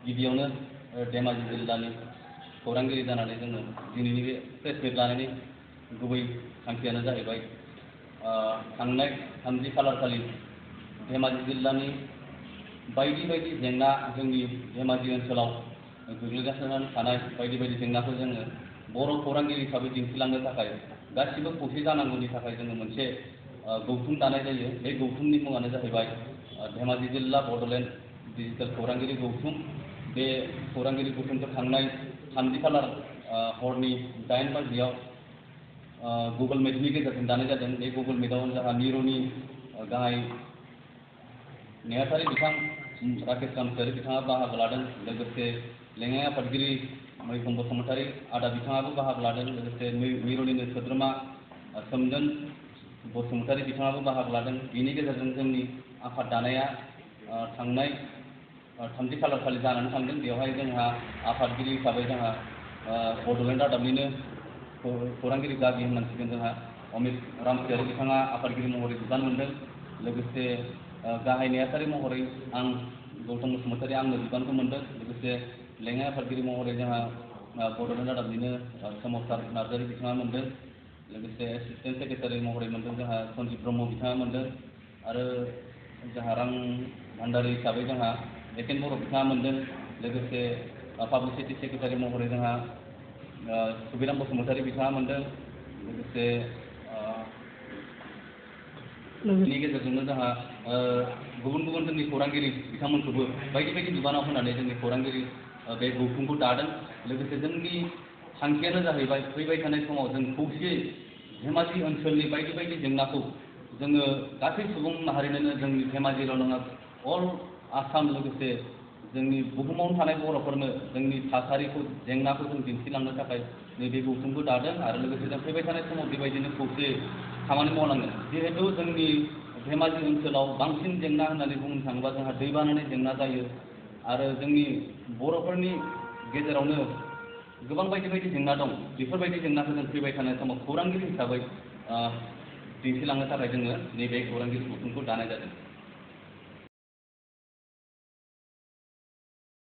गिबियावनो धेमाजि जिल्लानि खौरांगिरि जानानै जोङो दिनैनि बे प्रेस मिट लानायनि गुबै थांखियानो जाहैबाय थांनाय 30 खालार खालि धेमाजि जिल्लानि बायदि बायदि जेंना जोंनि धेमाजि ओनसोलाव गोग्लैगासिनो थानाय बायदि बायदि जेंनाखौ जोङो बर' खौरांगिरि हिसाबै दिन्थिलांनो थाखाय गासिबो खौसे जानांगौनि थाखाय जोङो मोनसे गौथुम दानाय जायो। बे गौथुमनि मुङानो जाहैबाय धेमाजि जिल्ला बड'लेण्ड डिजिटेल खौरांगिरि गौथुम। बे खौरांगिरि गौथुमखौ थांनाय 30 खालार हरनि 8 बाजियाव गुगोल मिटनि गेजेरजों दानाय जादों। बे गुगोल मिटआव जोंहा मिरुनि गाहाय नेहाथारि बिथां राकेश रामसियारि बिथाङा बाहागो लादों। लोगोसे लेङाइ आफादगिरि मैखुन बसुमतारी आदा बिथाङाबो बाहागो लादों। लोगोसे मिरुनिनो सोद्रोमा सोमदोन बसुमतारी बिथाङाबो बाहागो लादों। बिनि गेजेरजों जोंनि आफाद दानाया थांनाय 30 खालार खालि जानानै थांदों। बेवहाय जोंहा आफादगिरि हिसाबै जोंहा बड'लेण्ड रादाबनिनो खौरांगिरि गागि होननांसिगोन जोंहा अमित रामसियारि बिथाङा आफादगिरि महरै बिबान मोनदों। लोगोसे गाहाय नेहाथारि महरै आं गौतम बसुमतारी आंनो बिबानखौ मोनदों। लोगोसे लेङाइ आफादगिरि महरै जोंहा बड'लेण्ड रादाबनिनो सोमावसार नार्जारि बिथाङा मोनदों। लोगोसे एसिस्टेन्ट सेक्रेटारि महरै मोनदों जोंहा सन्जिब ब्रह्म बिथाङा मोनदों। आरो जोंहा रां भान्डारि हिसाबै जोंहा एकेन बर' बिथाङा मोनदों। लोगोसे पाब्लिसिटि सेक्रेटारि महरै जोंहा सुबिराम बसुमतारी बिथाङा मोनदों। लोगोसे बेनि गेजेरजोंनो जोंहा गुबुन गुबुन जोंनि खौरांगिरि बिथांमोनखौबो बायदि बायदि बिबानाव होनानै जोंनि खौरांगिरि बे गौथुमखौ दादों। लोगोसे जोंनि थांखियानो जाहैबाय फैबाय थानाय समाव जों खौसेयै धेमाजि ओनसोलनि बायदि बायदि जेंनाखौ जोङो गासै सुबुं माहारिनोनो जोंनि धेमाजिल' नङा अल आसाम लोगोसे जोंनि बुहुमावनो थानाय बर'फोरनो जोंनि थासारिखौ जेंनाखौ जों दिन्थिलांनो थाखाय नैबे गौथुमखौ दादों। आरो लोगोसे जों फैबाय थानाय समाव बेबायदिनो खौसेयै खामानि मावनांगोन। जिहेतु जोंनि धेमाजि ओनसोलाव बांसिन जेंना होननानै बुंनो थाङोबा जोंहा दैबानानि जेंना जायो। आरो जोंनि बर'फोरनि गेजेरावनो गोबां बायदि बायदि जेंना दं। बेफोरबायदि जेंनाखौ जों फैबाय थानाय समाव खौरांगिरि हिसाबै दिन्थिलांनो थाखाय जोङो नैबे खौरांगिरि गौथुमखौ दानाय जादों।